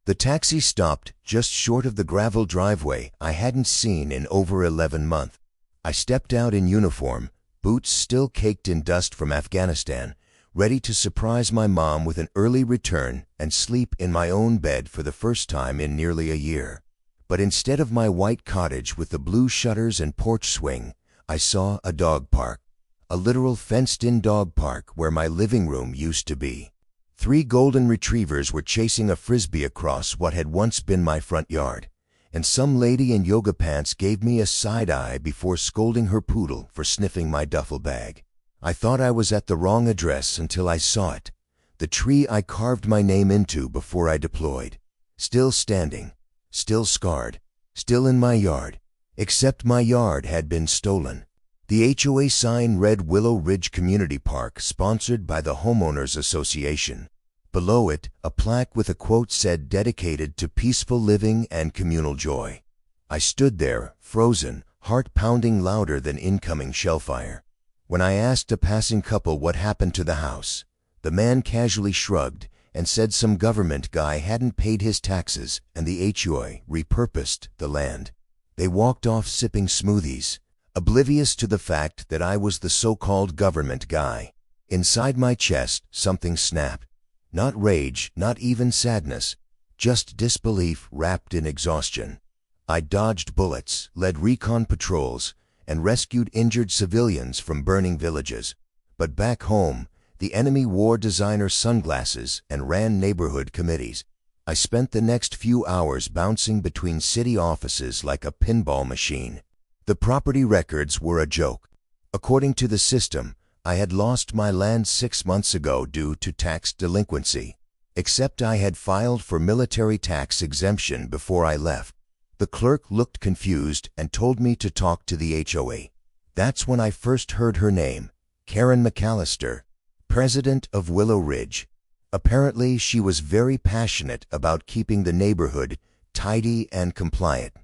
The taxi stopped just short of the gravel driveway I hadn't seen in over 11 months. I stepped out in uniform, boots still caked in dust from Afghanistan, ready to surprise my mom with an early return and sleep in my own bed for the first time in nearly a year. But instead of my white cottage with the blue shutters and porch swing, I saw a dog park. A literal fenced-in dog park where my living room used to be. 3 golden retrievers were chasing a frisbee across what had once been my front yard, and some lady in yoga pants gave me a side-eye before scolding her poodle for sniffing my duffel bag. I thought I was at the wrong address until I saw it, the tree I carved my name into before I deployed. Still standing, still scarred, still in my yard, except my yard had been stolen. The HOA sign read Willow Ridge Community Park, sponsored by the Homeowners Association. Below it, a plaque with a quote said dedicated to peaceful living and communal joy. I stood there, frozen, heart pounding louder than incoming shellfire. When I asked a passing couple what happened to the house, the man casually shrugged and said some government guy hadn't paid his taxes and the HOA repurposed the land. They walked off sipping smoothies, oblivious to the fact that I was the so-called government guy. Inside my chest, something snapped. Not rage, not even sadness, just disbelief wrapped in exhaustion. I dodged bullets, led recon patrols, and rescued injured civilians from burning villages. But back home, the enemy wore designer sunglasses and ran neighborhood committees. I spent the next few hours bouncing between city offices like a pinball machine. The property records were a joke. According to the system, I had lost my land 6 months ago due to tax delinquency, except I had filed for military tax exemption before I left. The clerk looked confused and told me to talk to the HOA. That's when I first heard her name, Karen McAllister, president of Willow Ridge. Apparently, she was very passionate about keeping the neighborhood tidy and compliant.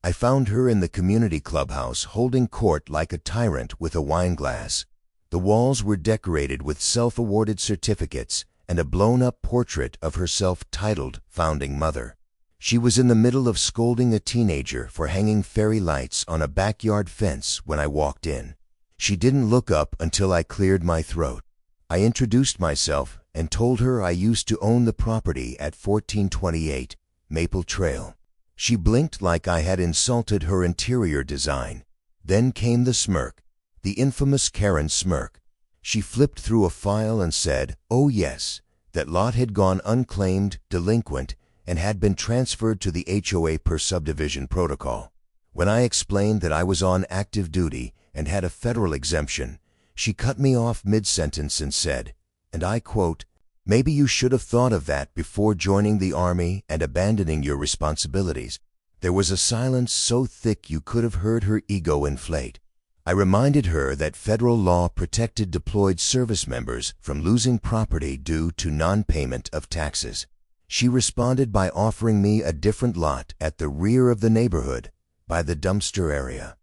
I found her in the community clubhouse holding court like a tyrant with a wine glass. The walls were decorated with self-awarded certificates and a blown-up portrait of herself titled Founding Mother. She was in the middle of scolding a teenager for hanging fairy lights on a backyard fence when I walked in. She didn't look up until I cleared my throat. I introduced myself and told her I used to own the property at 1428 Maple Trail. She blinked like I had insulted her interior design. Then came the smirk, the infamous Karen smirk. She flipped through a file and said, oh yes, that lot had gone unclaimed, delinquent, and had been transferred to the HOA per subdivision protocol. When I explained that I was on active duty and had a federal exemption, she cut me off mid-sentence and said, and I quote, maybe you should have thought of that before joining the Army and abandoning your responsibilities. There was a silence so thick you could have heard her ego inflate. I reminded her that federal law protected deployed service members from losing property due to non-payment of taxes. She responded by offering me a different lot at the rear of the neighborhood, by the dumpster area.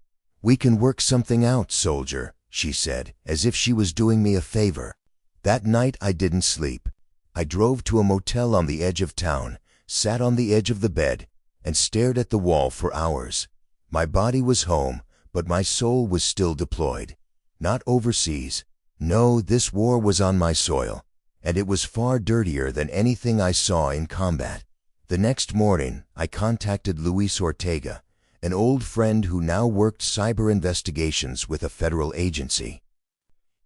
We can work something out, soldier, she said, as if she was doing me a favor. That night I didn't sleep. I drove to a motel on the edge of town, sat on the edge of the bed, and stared at the wall for hours. My body was home, but my soul was still deployed. Not overseas. No, this war was on my soil, and it was far dirtier than anything I saw in combat. The next morning, I contacted Luis Ortega, an old friend who now worked cyber investigations with a federal agency.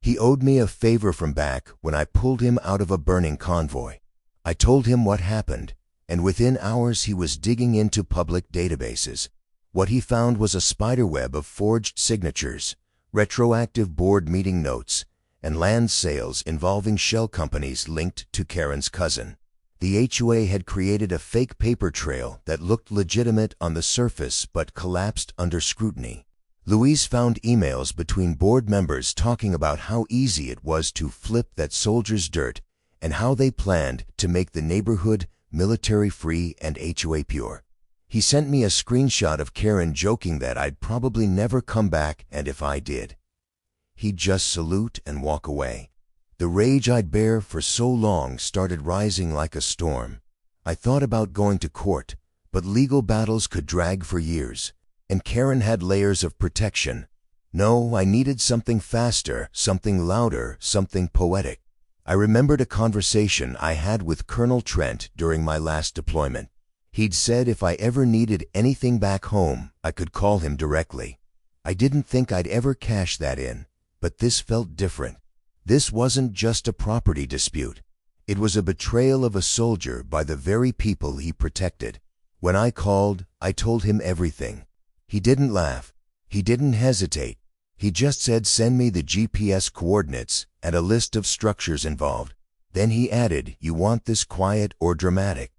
He owed me a favor from back when I pulled him out of a burning convoy. I told him what happened, and within hours he was digging into public databases. What he found was a spiderweb of forged signatures, retroactive board meeting notes, and land sales involving shell companies linked to Karen's cousin. The HOA had created a fake paper trail that looked legitimate on the surface but collapsed under scrutiny. Louise found emails between board members talking about how easy it was to flip that soldier's dirt and how they planned to make the neighborhood military-free and HOA pure. He sent me a screenshot of Karen joking that I'd probably never come back, and if I did, he'd just salute and walk away. The rage I'd bear for so long started rising like a storm. I thought about going to court, but legal battles could drag for years, and Karen had layers of protection. No, I needed something faster, something louder, something poetic. I remembered a conversation I had with Colonel Trent during my last deployment. He'd said if I ever needed anything back home, I could call him directly. I didn't think I'd ever cash that in, but this felt different. This wasn't just a property dispute. It was a betrayal of a soldier by the very people he protected. When I called, I told him everything. He didn't laugh. He didn't hesitate. He just said, "Send me the GPS coordinates and a list of structures involved." Then he added, "You want this quiet or dramatic?"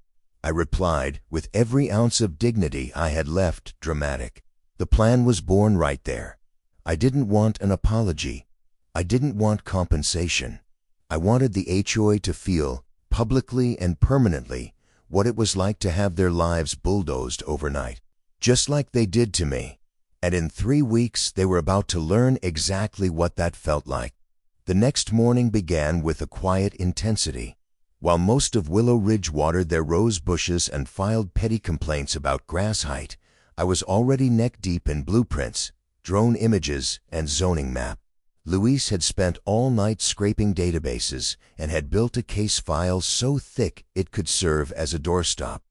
I replied, with every ounce of dignity I had left, dramatic. The plan was born right there. I didn't want an apology. I didn't want compensation. I wanted the HOA to feel, publicly and permanently, what it was like to have their lives bulldozed overnight, just like they did to me. And in 3 weeks, they were about to learn exactly what that felt like. The next morning began with a quiet intensity. While most of Willow Ridge watered their rose bushes and filed petty complaints about grass height, I was already neck-deep in blueprints, drone images, and zoning map. Luis had spent all night scraping databases and had built a case file so thick it could serve as a doorstop.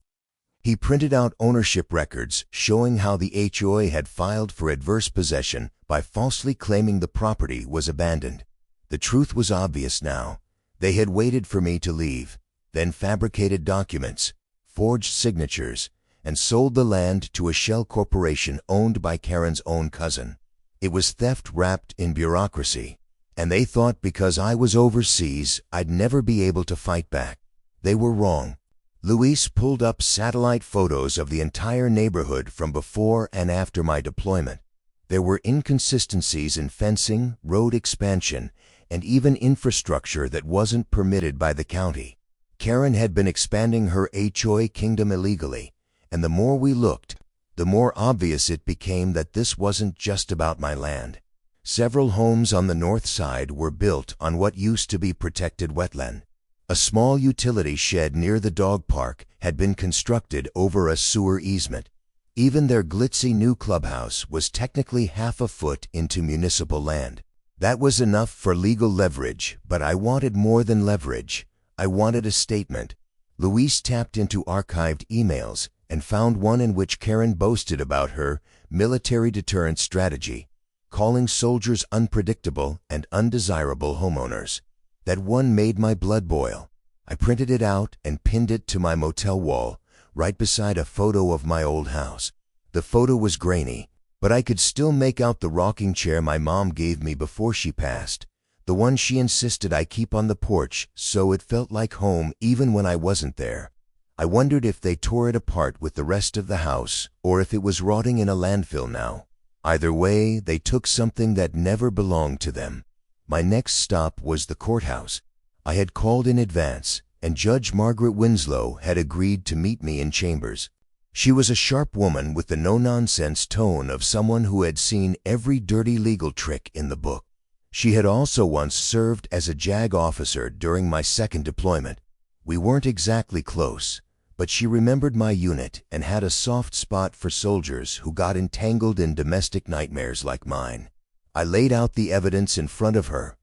He printed out ownership records showing how the HOA had filed for adverse possession by falsely claiming the property was abandoned. The truth was obvious now. They had waited for me to leave, then fabricated documents, forged signatures, and sold the land to a shell corporation owned by Karen's own cousin. It was theft wrapped in bureaucracy, and they thought because I was overseas, I'd never be able to fight back. They were wrong. Luis pulled up satellite photos of the entire neighborhood from before and after my deployment. There were inconsistencies in fencing, road expansion, and even infrastructure that wasn't permitted by the county. Karen had been expanding her HOA kingdom illegally, and the more we looked, the more obvious it became that this wasn't just about my land. Several homes on the north side were built on what used to be protected wetland. A small utility shed near the dog park had been constructed over a sewer easement. Even their glitzy new clubhouse was technically half a foot into municipal land. That was enough for legal leverage, but I wanted more than leverage. I wanted a statement. Luis tapped into archived emails and found one in which Karen boasted about her military deterrence strategy, calling soldiers unpredictable and undesirable homeowners. That one made my blood boil. I printed it out and pinned it to my motel wall, right beside a photo of my old house. The photo was grainy, but I could still make out the rocking chair my mom gave me before she passed, the one she insisted I keep on the porch so it felt like home even when I wasn't there. I wondered if they tore it apart with the rest of the house or if it was rotting in a landfill now. Either way, they took something that never belonged to them. My next stop was the courthouse. I had called in advance, and Judge Margaret Winslow had agreed to meet me in chambers. She was a sharp woman with the no-nonsense tone of someone who had seen every dirty legal trick in the book. She had also once served as a JAG officer during my second deployment. We weren't exactly close, but she remembered my unit and had a soft spot for soldiers who got entangled in domestic nightmares like mine. I laid out the evidence in front of her,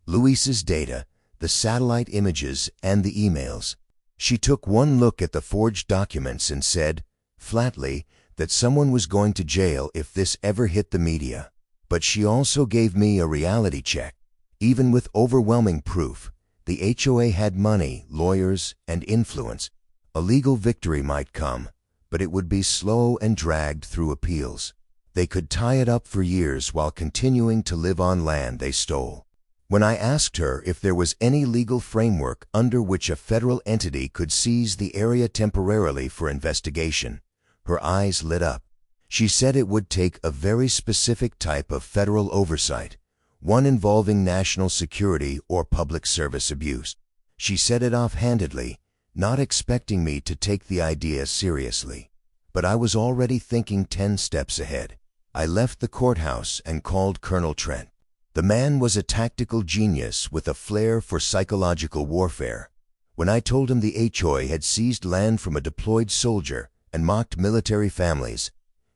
Luis's data, the satellite images, and the emails. She took one look at the forged documents and said, flatly, that someone was going to jail if this ever hit the media. But she also gave me a reality check. Even with overwhelming proof, the HOA had money, lawyers, and influence. A legal victory might come, but it would be slow and dragged through appeals. They could tie it up for years while continuing to live on land they stole. When I asked her if there was any legal framework under which a federal entity could seize the area temporarily for investigation, her eyes lit up. She said it would take a very specific type of federal oversight, one involving national security or public service abuse. She said it offhandedly, not expecting me to take the idea seriously. But I was already thinking 10 steps ahead. I left the courthouse and called Colonel Trent. The man was a tactical genius with a flair for psychological warfare. When I told him the HOA had seized land from a deployed soldier and mocked military families,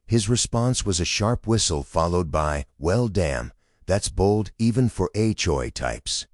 his response was a sharp whistle followed by, "Well, damn, that's bold even for HOA types."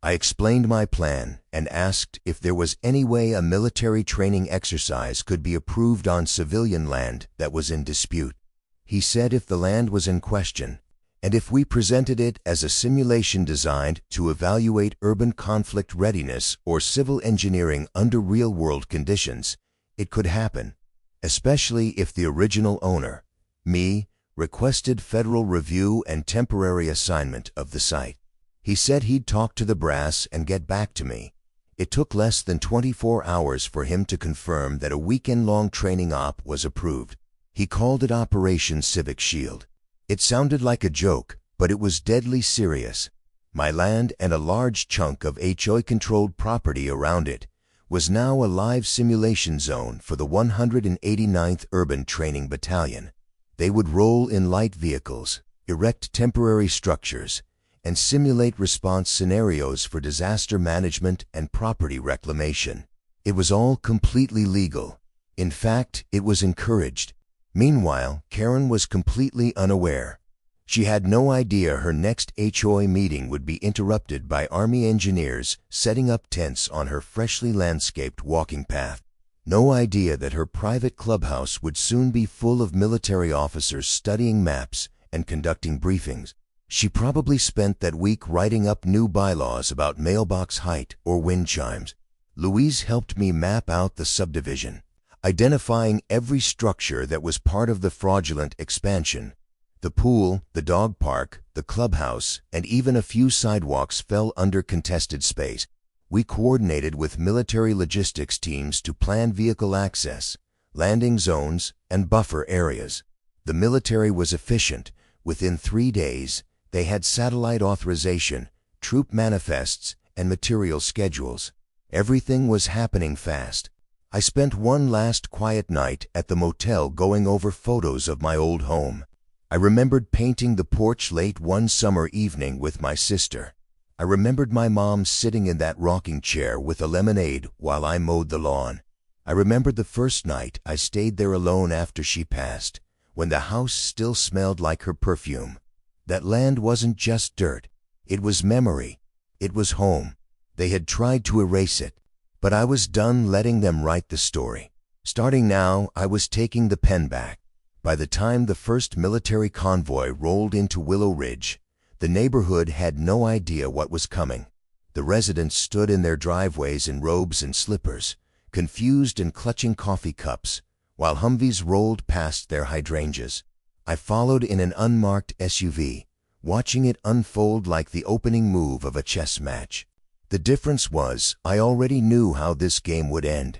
I explained my plan and asked if there was any way a military training exercise could be approved on civilian land that was in dispute. He said if the land was in question, and if we presented it as a simulation designed to evaluate urban conflict readiness or civil engineering under real-world conditions, it could happen, especially if the original owner, me, requested federal review and temporary assignment of the site. He said he'd talk to the brass and get back to me. It took less than 24 hours for him to confirm that a weekend-long training op was approved. He called it Operation Civic Shield. It sounded like a joke, but it was deadly serious. My land and a large chunk of HOA-controlled property around it was now a live simulation zone for the 189th Urban Training Battalion. They would roll in light vehicles, erect temporary structures, and simulate response scenarios for disaster management and property reclamation. It was all completely legal. In fact, it was encouraged. Meanwhile, Karen was completely unaware. She had no idea her next HOA meeting would be interrupted by Army engineers setting up tents on her freshly landscaped walking path. No idea that her private clubhouse would soon be full of military officers studying maps and conducting briefings. She probably spent that week writing up new bylaws about mailbox height or wind chimes. Louise helped me map out the subdivision, identifying every structure that was part of the fraudulent expansion. The pool, the dog park, the clubhouse, and even a few sidewalks fell under contested space. We coordinated with military logistics teams to plan vehicle access, landing zones, and buffer areas. The military was efficient. Within 3 days, they had satellite authorization, troop manifests, and material schedules. Everything was happening fast. I spent one last quiet night at the motel going over photos of my old home. I remembered painting the porch late one summer evening with my sister. I remembered my mom sitting in that rocking chair with a lemonade while I mowed the lawn. I remembered the first night I stayed there alone after she passed, when the house still smelled like her perfume. That land wasn't just dirt. It was memory. It was home. They had tried to erase it, but I was done letting them write the story. Starting now, I was taking the pen back. By the time the first military convoy rolled into Willow Ridge, the neighborhood had no idea what was coming. The residents stood in their driveways in robes and slippers, confused and clutching coffee cups, while Humvees rolled past their hydrangeas. I followed in an unmarked SUV, watching it unfold like the opening move of a chess match. The difference was I already knew how this game would end.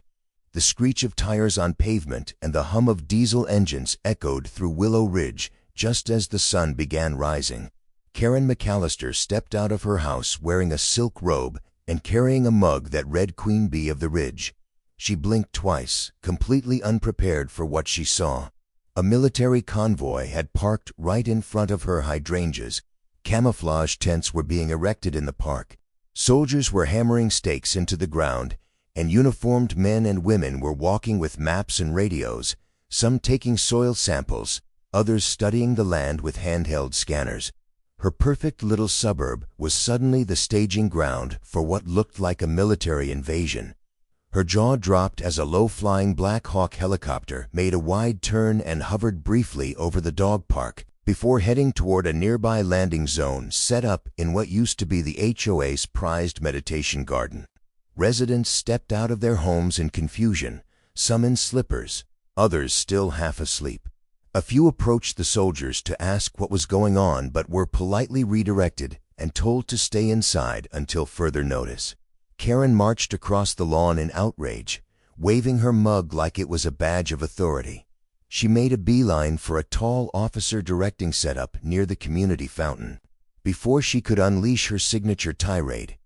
The screech of tires on pavement and the hum of diesel engines echoed through Willow Ridge just as the sun began rising. Karen McAllister stepped out of her house wearing a silk robe and carrying a mug that read Queen Bee of the Ridge. She blinked twice, completely unprepared for what she saw. A military convoy had parked right in front of her hydrangeas. Camouflage tents were being erected in the park. Soldiers were hammering stakes into the ground, and uniformed men and women were walking with maps and radios, some taking soil samples, others studying the land with handheld scanners. Her perfect little suburb was suddenly the staging ground for what looked like a military invasion. Her jaw dropped as a low-flying Black Hawk helicopter made a wide turn and hovered briefly over the dog park before heading toward a nearby landing zone set up in what used to be the HOA's prized meditation garden. Residents stepped out of their homes in confusion, some in slippers, others still half asleep. A few approached the soldiers to ask what was going on but were politely redirected and told to stay inside until further notice. Karen marched across the lawn in outrage, waving her mug like it was a badge of authority. She made a beeline for a tall officer directing setup near the community fountain. Before she could unleash her signature tirade,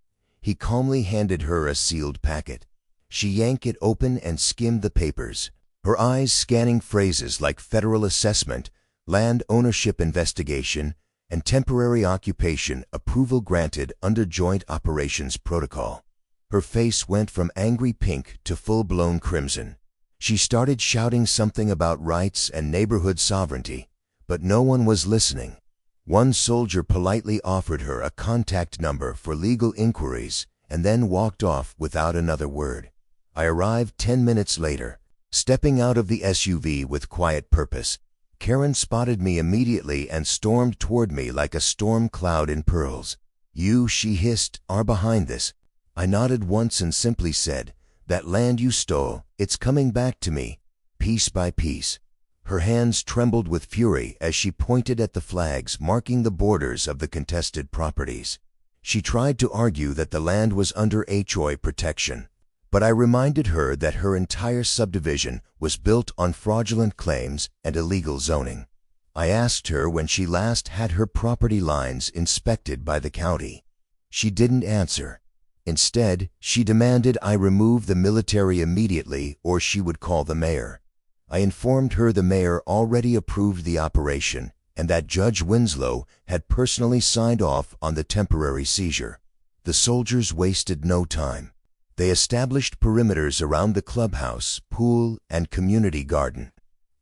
he calmly handed her a sealed packet. She yanked it open and skimmed the papers, her eyes scanning phrases like federal assessment, land ownership investigation, and temporary occupation approval granted under Joint Operations Protocol. Her face went from angry pink to full-blown crimson. She started shouting something about rights and neighborhood sovereignty, but no one was listening. One soldier politely offered her a contact number for legal inquiries and then walked off without another word. I arrived 10 minutes later, stepping out of the SUV with quiet purpose. Karen spotted me immediately and stormed toward me like a storm cloud in pearls. "You," she hissed, "are behind this." I nodded once and simply said, "That land you stole, it's coming back to me, piece by piece." Her hands trembled with fury as she pointed at the flags marking the borders of the contested properties. She tried to argue that the land was under HOA protection, but I reminded her that her entire subdivision was built on fraudulent claims and illegal zoning. I asked her when she last had her property lines inspected by the county. She didn't answer. Instead, she demanded I remove the military immediately or she would call the mayor. I informed her the mayor already approved the operation and that Judge Winslow had personally signed off on the temporary seizure. The soldiers wasted no time. They established perimeters around the clubhouse, pool, and community garden.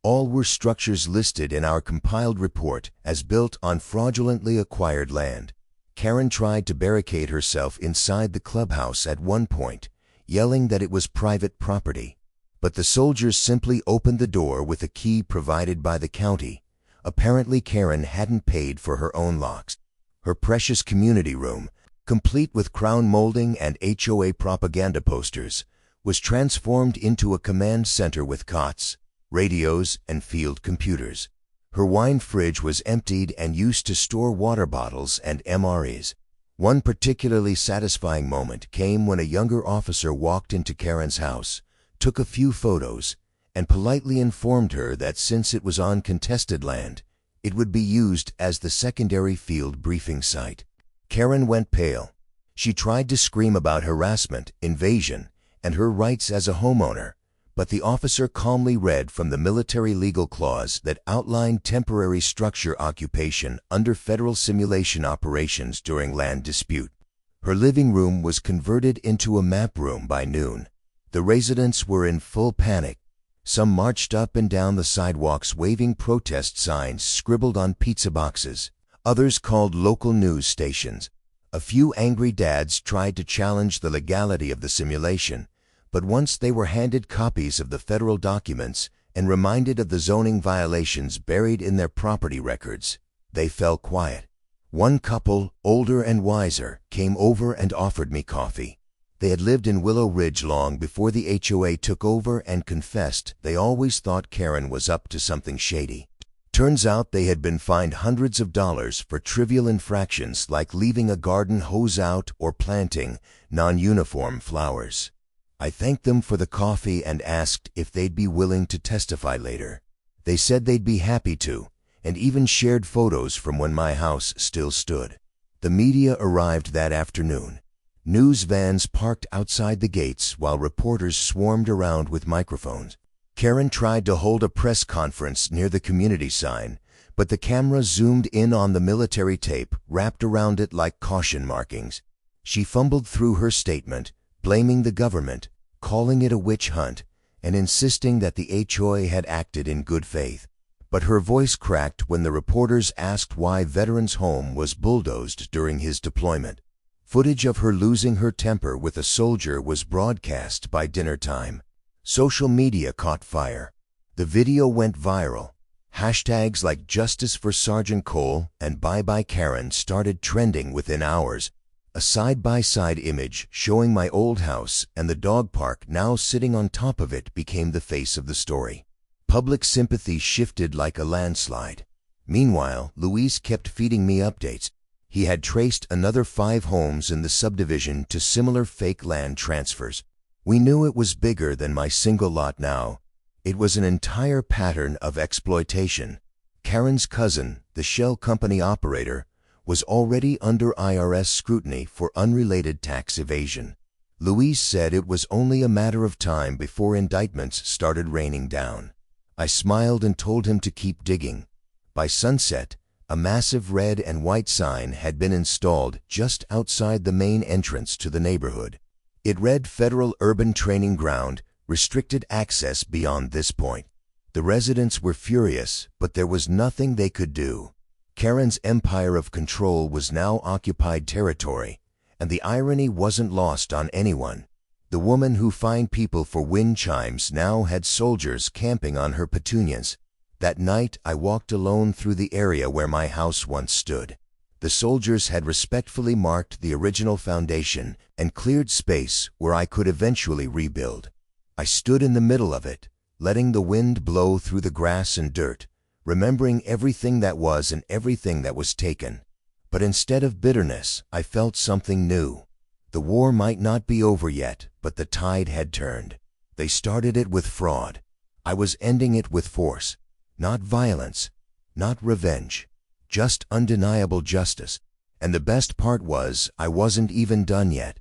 All were structures listed in our compiled report as built on fraudulently acquired land. Karen tried to barricade herself inside the clubhouse at one point, yelling that it was private property. But the soldiers simply opened the door with a key provided by the county. Apparently Karen hadn't paid for her own locks. Her precious community room, complete with crown molding and HOA propaganda posters, was transformed into a command center with cots, radios, and field computers. Her wine fridge was emptied and used to store water bottles and MREs. One particularly satisfying moment came when a younger officer walked into Karen's house, took a few photos, and politely informed her that since it was on contested land, it would be used as the secondary field briefing site. Karen went pale. She tried to scream about harassment, invasion, and her rights as a homeowner, but the officer calmly read from the military legal clause that outlined temporary structure occupation under federal simulation operations during land dispute. Her living room was converted into a map room by noon. The residents were in full panic. Some marched up and down the sidewalks waving protest signs scribbled on pizza boxes. Others called local news stations. A few angry dads tried to challenge the legality of the simulation, but once they were handed copies of the federal documents and reminded of the zoning violations buried in their property records, they fell quiet. One couple, older and wiser, came over and offered me coffee. They had lived in Willow Ridge long before the HOA took over and confessed they always thought Karen was up to something shady. Turns out they had been fined hundreds of dollars for trivial infractions like leaving a garden hose out or planting non-uniform flowers. I thanked them for the coffee and asked if they'd be willing to testify later. They said they'd be happy to, and even shared photos from when my house still stood. The media arrived that afternoon. News vans parked outside the gates while reporters swarmed around with microphones. Karen tried to hold a press conference near the community sign, but the camera zoomed in on the military tape wrapped around it like caution markings. She fumbled through her statement, blaming the government, calling it a witch hunt, and insisting that the HOA had acted in good faith. But her voice cracked when the reporters asked why Veterans Home was bulldozed during his deployment. Footage of her losing her temper with a soldier was broadcast by dinner time. Social media caught fire. The video went viral. Hashtags like Justice for Sergeant Cole and Bye Bye Karen started trending within hours. A side-by-side image showing my old house and the dog park now sitting on top of it became the face of the story. Public sympathy shifted like a landslide. Meanwhile, Luis kept feeding me updates. He had traced another 5 homes in the subdivision to similar fake land transfers. We knew it was bigger than my single lot now. It was an entire pattern of exploitation. Karen's cousin, the shell company operator, was already under IRS scrutiny for unrelated tax evasion. Luis said it was only a matter of time before indictments started raining down. I smiled and told him to keep digging. By sunset, a massive red and white sign had been installed just outside the main entrance to the neighborhood. It read Federal Urban Training Ground, restricted access beyond this point. The residents were furious, but there was nothing they could do. Karen's empire of control was now occupied territory, and the irony wasn't lost on anyone. The woman who fined people for wind chimes now had soldiers camping on her petunias. That night, I walked alone through the area where my house once stood. The soldiers had respectfully marked the original foundation and cleared space where I could eventually rebuild. I stood in the middle of it, letting the wind blow through the grass and dirt, remembering everything that was and everything that was taken. But instead of bitterness, I felt something new. The war might not be over yet, but the tide had turned. They started it with fraud. I was ending it with force. Not violence, not revenge, just undeniable justice. And the best part was, I wasn't even done yet.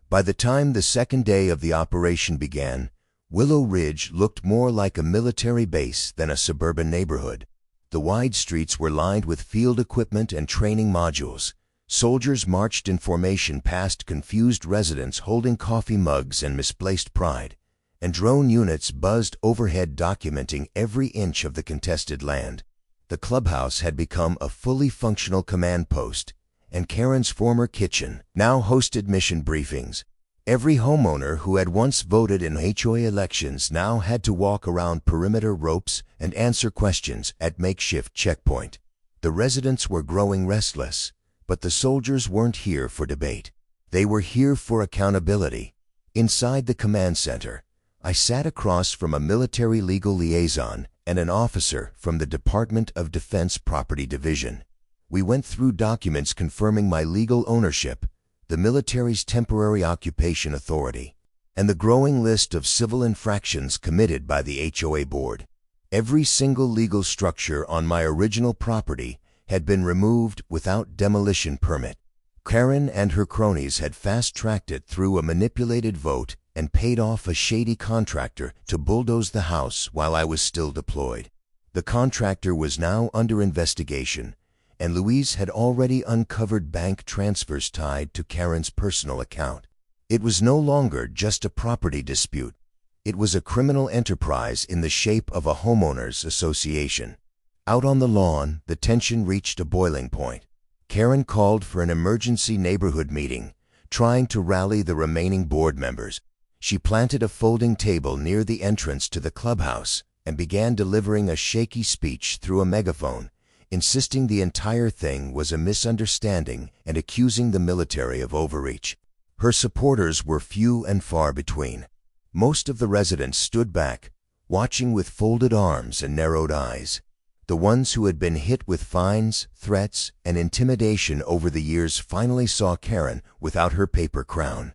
By the time the second day of the operation began, Willow Ridge looked more like a military base than a suburban neighborhood. The wide streets were lined with field equipment and training modules. Soldiers marched in formation past confused residents holding coffee mugs and misplaced pride, and drone units buzzed overhead documenting every inch of the contested land. The clubhouse had become a fully functional command post, and Karen's former kitchen now hosted mission briefings. Every homeowner who had once voted in HOA elections now had to walk around perimeter ropes and answer questions at makeshift checkpoint. The residents were growing restless, but the soldiers weren't here for debate. They were here for accountability. Inside the command center, I sat across from a military legal liaison and an officer from the Department of Defense Property Division. We went through documents confirming my legal ownership, the military's temporary occupation authority, and the growing list of civil infractions committed by the HOA board. Every single legal structure on my original property had been removed without demolition permit. Karen and her cronies had fast-tracked it through a manipulated vote and paid off a shady contractor to bulldoze the house while I was still deployed. The contractor was now under investigation, and Louise had already uncovered bank transfers tied to Karen's personal account. It was no longer just a property dispute. It was a criminal enterprise in the shape of a homeowners association. Out on the lawn, the tension reached a boiling point. Karen called for an emergency neighborhood meeting, trying to rally the remaining board members. She planted a folding table near the entrance to the clubhouse and began delivering a shaky speech through a megaphone, insisting the entire thing was a misunderstanding and accusing the military of overreach. Her supporters were few and far between. Most of the residents stood back, watching with folded arms and narrowed eyes. The ones who had been hit with fines, threats, and intimidation over the years finally saw Karen without her paper crown.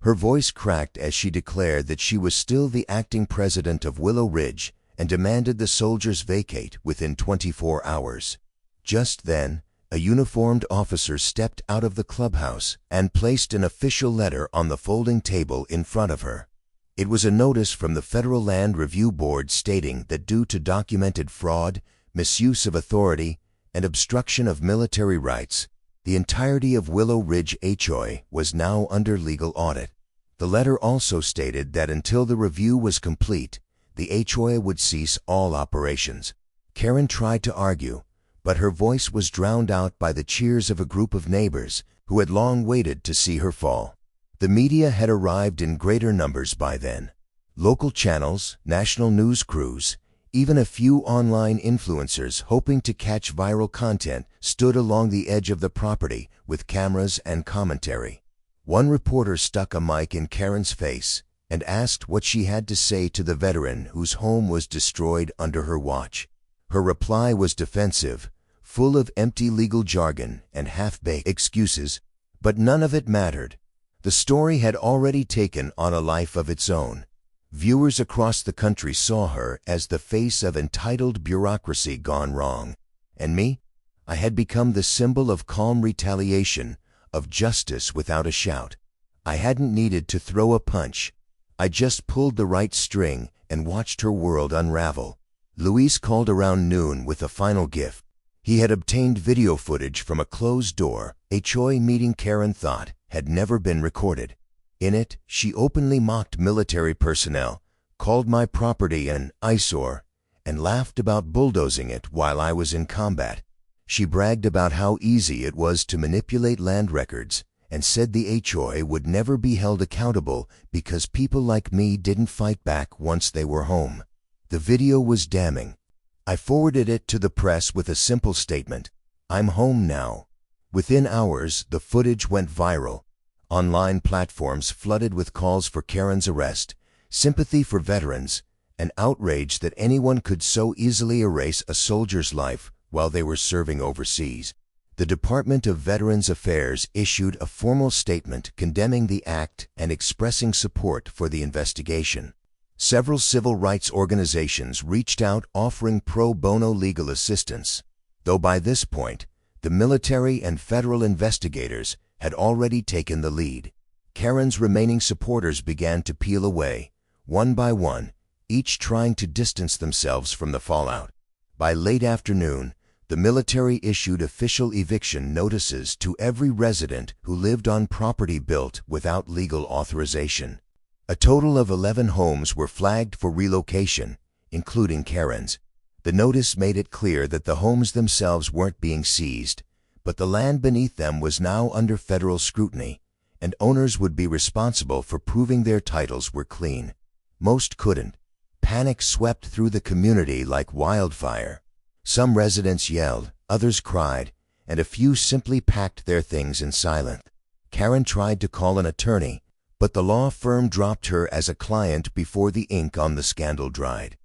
Her voice cracked as she declared that she was still the acting president of Willow Ridge and demanded the soldiers vacate within 24 hours. Just then, a uniformed officer stepped out of the clubhouse and placed an official letter on the folding table in front of her. It was a notice from the Federal Land Review Board stating that due to documented fraud, misuse of authority, and obstruction of military rights, the entirety of Willow Ridge HOA was now under legal audit. The letter also stated that until the review was complete, the HOA would cease all operations. Karen tried to argue, but her voice was drowned out by the cheers of a group of neighbors who had long waited to see her fall. The media had arrived in greater numbers by then. Local channels, national news crews, even a few online influencers hoping to catch viral content stood along the edge of the property with cameras and commentary. One reporter stuck a mic in Karen's face and asked what she had to say to the veteran whose home was destroyed under her watch. Her reply was defensive, full of empty legal jargon and half-baked excuses, but none of it mattered. The story had already taken on a life of its own. Viewers across the country saw her as the face of entitled bureaucracy gone wrong. And me? I had become the symbol of calm retaliation, of justice without a shout. I hadn't needed to throw a punch. I just pulled the right string and watched her world unravel. Luis called around noon with a final gift. He had obtained video footage from a closed-door HOA meeting Karen thought had never been recorded. In it, she openly mocked military personnel, called my property an eyesore, and laughed about bulldozing it while I was in combat. She bragged about how easy it was to manipulate land records and said the HOA would never be held accountable because people like me didn't fight back once they were home. The video was damning. I forwarded it to the press with a simple statement: "I'm home now." Within hours, the footage went viral. Online platforms flooded with calls for Karen's arrest, sympathy for veterans, and outrage that anyone could so easily erase a soldier's life while they were serving overseas. The Department of Veterans Affairs issued a formal statement condemning the act and expressing support for the investigation. Several civil rights organizations reached out offering pro bono legal assistance, though by this point, the military and federal investigators had already taken the lead. Karen's remaining supporters began to peel away, one by one, each trying to distance themselves from the fallout. By late afternoon, the military issued official eviction notices to every resident who lived on property built without legal authorization. A total of 11 homes were flagged for relocation, including Karen's. The notice made it clear that the homes themselves weren't being seized, but the land beneath them was now under federal scrutiny, and owners would be responsible for proving their titles were clean. Most couldn't. Panic swept through the community like wildfire. Some residents yelled, others cried, and a few simply packed their things in silence. Karen tried to call an attorney, but the law firm dropped her as a client before the ink on the scandal dried.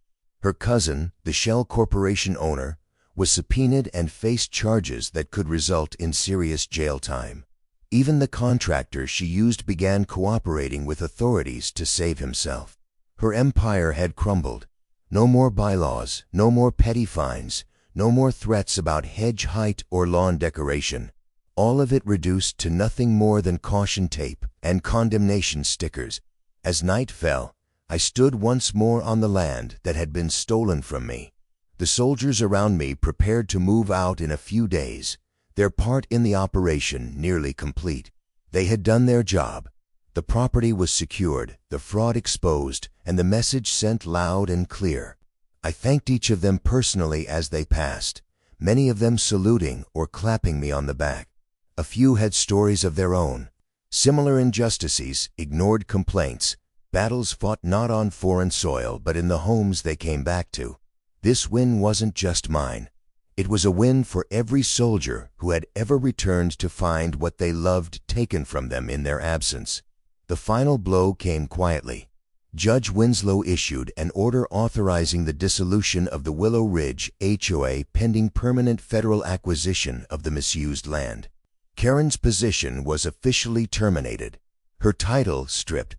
Her cousin, the Shell Corporation owner, was subpoenaed and faced charges that could result in serious jail time. Even the contractor she used began cooperating with authorities to save himself. Her empire had crumbled. No more bylaws, no more petty fines, no more threats about hedge height or lawn decoration. All of it reduced to nothing more than caution tape and condemnation stickers. As night fell, I stood once more on the land that had been stolen from me. The soldiers around me prepared to move out in a few days, their part in the operation nearly complete. They had done their job. The property was secured, the fraud exposed, and the message sent loud and clear. I thanked each of them personally as they passed, many of them saluting or clapping me on the back. A few had stories of their own. Similar injustices, ignored complaints, battles fought not on foreign soil but in the homes they came back to. This win wasn't just mine. It was a win for every soldier who had ever returned to find what they loved taken from them in their absence. The final blow came quietly. Judge Winslow issued an order authorizing the dissolution of the Willow Ridge HOA pending permanent federal acquisition of the misused land. Karen's position was officially terminated, her title stripped,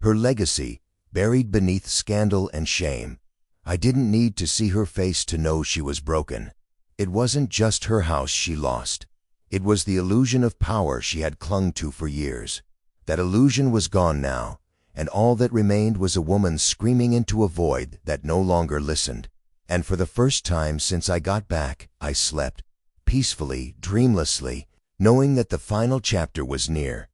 her legacy buried beneath scandal and shame. I didn't need to see her face to know she was broken. It wasn't just her house she lost. It was the illusion of power she had clung to for years. That illusion was gone now, and all that remained was a woman screaming into a void that no longer listened. And for the first time since I got back, I slept, peacefully, dreamlessly, knowing that the final chapter was near.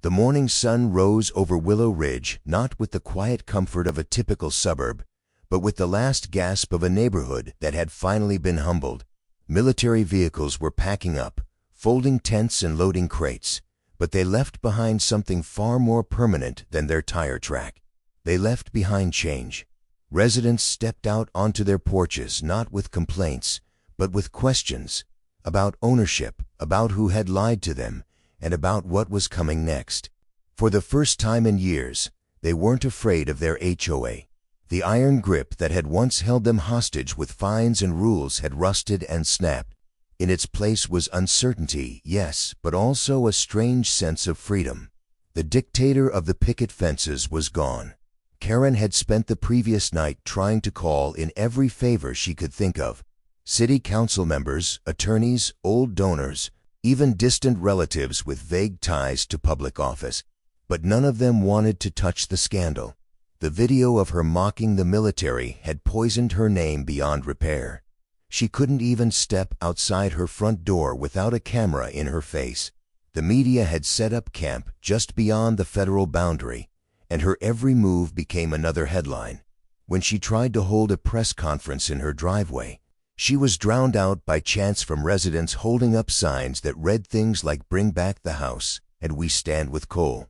The morning sun rose over Willow Ridge, not with the quiet comfort of a typical suburb, but with the last gasp of a neighborhood that had finally been humbled. Military vehicles were packing up, folding tents and loading crates, but they left behind something far more permanent than their tire track. They left behind change. Residents stepped out onto their porches not with complaints, but with questions about ownership, about who had lied to them, and about what was coming next. For the first time in years, they weren't afraid of their HOA. The iron grip that had once held them hostage with fines and rules had rusted and snapped. In its place was uncertainty, yes, but also a strange sense of freedom. The dictator of the picket fences was gone. Karen had spent the previous night trying to call in every favor she could think of. City council members, attorneys, old donors, even distant relatives with vague ties to public office. But none of them wanted to touch the scandal. The video of her mocking the military had poisoned her name beyond repair. She couldn't even step outside her front door without a camera in her face. The media had set up camp just beyond the federal boundary, and her every move became another headline. When she tried to hold a press conference in her driveway, she was drowned out by chants from residents holding up signs that read things like "Bring back the house" and "We stand with Cole."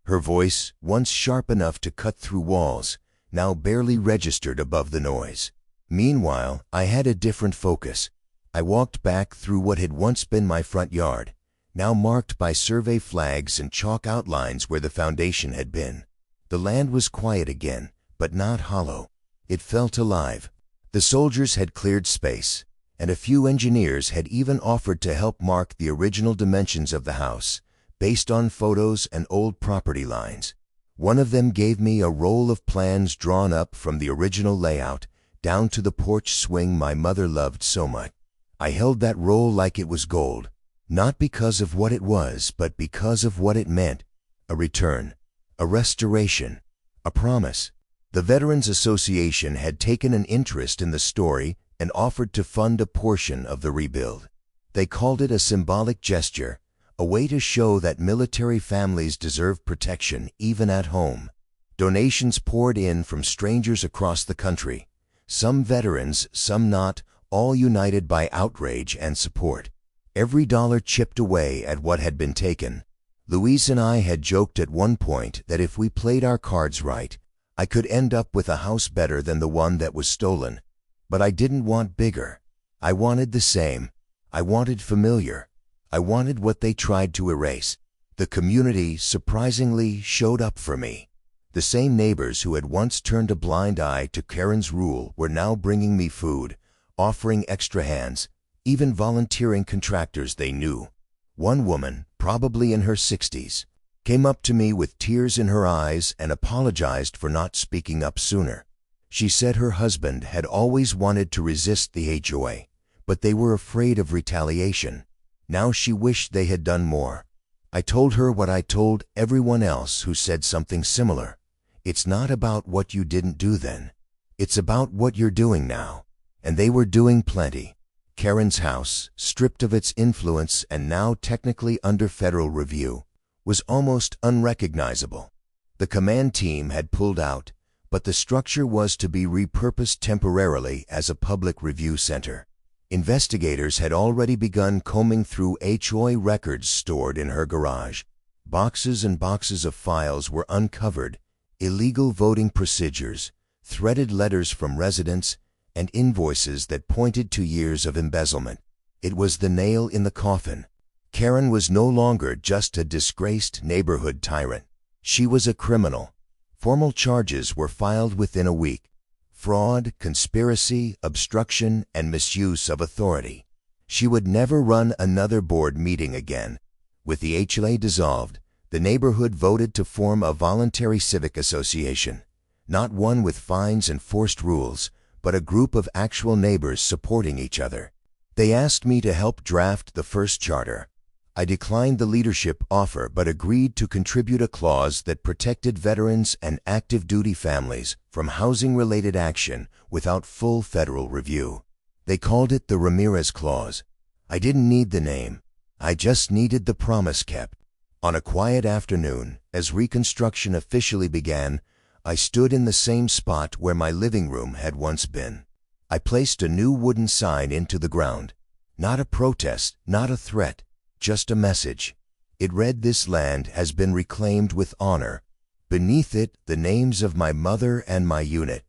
Her voice, once sharp enough to cut through walls, now barely registered above the noise. Meanwhile, I had a different focus. I walked back through what had once been my front yard, now marked by survey flags and chalk outlines where the foundation had been. The land was quiet again, but not hollow. It felt alive. The soldiers had cleared space, and a few engineers had even offered to help mark the original dimensions of the house, based on photos and old property lines. One of them gave me a roll of plans drawn up from the original layout down to the porch swing my mother loved so much. I held that roll like it was gold, not because of what it was, but because of what it meant: a return, a restoration, a promise. The Veterans Association had taken an interest in the story and offered to fund a portion of the rebuild. They called it a symbolic gesture, a way to show that military families deserve protection even at home. Donations poured in from strangers across the country, some veterans, some not, all united by outrage and support. Every dollar chipped away at what had been taken. Louise and I had joked at one point that if we played our cards right, I could end up with a house better than the one that was stolen. But I didn't want bigger. I wanted the same. I wanted familiar. I wanted what they tried to erase. The community, surprisingly, showed up for me. The same neighbors who had once turned a blind eye to Karen's rule were now bringing me food, offering extra hands, even volunteering contractors they knew. One woman, probably in her 60s, came up to me with tears in her eyes and apologized for not speaking up sooner. She said her husband had always wanted to resist the HOA, but they were afraid of retaliation. Now she wished they had done more. I told her what I told everyone else who said something similar. It's not about what you didn't do then. It's about what you're doing now. And they were doing plenty. Karen's house, stripped of its influence and now technically under federal review, was almost unrecognizable. The command team had pulled out, but the structure was to be repurposed temporarily as a public review center. Investigators had already begun combing through HOA records stored in her garage. Boxes and boxes of files were uncovered, illegal voting procedures, threaded letters from residents, and invoices that pointed to years of embezzlement. It was the nail in the coffin. Karen was no longer just a disgraced neighborhood tyrant. She was a criminal. Formal charges were filed within a week: fraud, conspiracy, obstruction, and misuse of authority. She would never run another board meeting again. With the HOA dissolved, the neighborhood voted to form a voluntary civic association, not one with fines and forced rules, but a group of actual neighbors supporting each other. They asked me to help draft the first charter. I declined the leadership offer but agreed to contribute a clause that protected veterans and active duty families from housing-related action without full federal review. They called it the Ramirez Clause. I didn't need the name. I just needed the promise kept. On a quiet afternoon, as reconstruction officially began, I stood in the same spot where my living room had once been. I placed a new wooden sign into the ground. Not a protest, not a threat, just a message. It read, "This land has been reclaimed with honor." Beneath it, the names of my mother and my unit.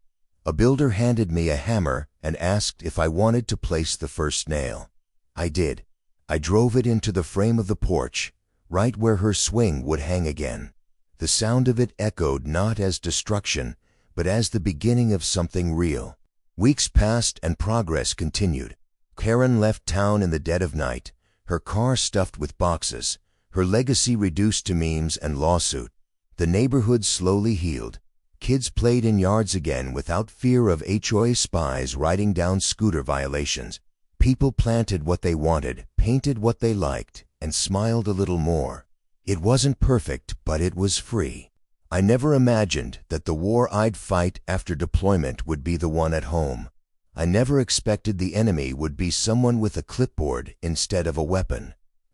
A builder handed me a hammer and asked if I wanted to place the first nail. I did. I drove it into the frame of the porch, right where her swing would hang again. The sound of it echoed not as destruction, but as the beginning of something real. Weeks passed and progress continued. Karen left town in the dead of night, her car stuffed with boxes, her legacy reduced to memes and lawsuit. The neighborhood slowly healed. Kids played in yards again without fear of HOA spies writing down scooter violations. People planted what they wanted, painted what they liked, and smiled a little more. It wasn't perfect, but it was free. I never imagined that the war I'd fight after deployment would be the one at home. I never expected the enemy would be someone with a clipboard instead of a weapon.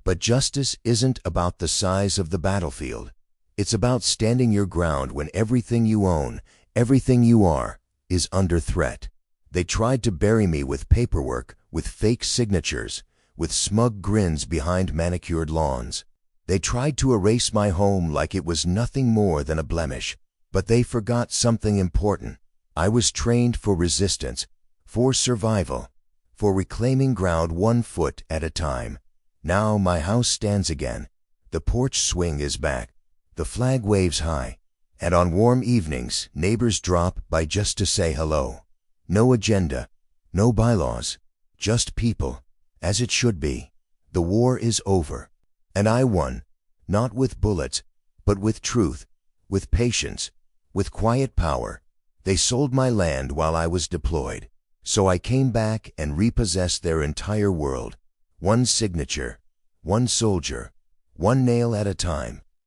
But justice isn't about the size of the battlefield. It's about standing your ground when everything you own, everything you are, is under threat. They tried to bury me with paperwork, with fake signatures, with smug grins behind manicured lawns. They tried to erase my home like it was nothing more than a blemish. But they forgot something important. I was trained for resistance, for survival, for reclaiming ground 1 foot at a time. Now my house stands again. The porch swing is back. The flag waves high. And on warm evenings, neighbors drop by just to say hello. No agenda, no bylaws, just people, as it should be. The war is over. And I won, not with bullets, but with truth, with patience, with quiet power. They sold my land while I was deployed. So I came back and repossessed their entire world. One signature, one soldier, one nail at a time.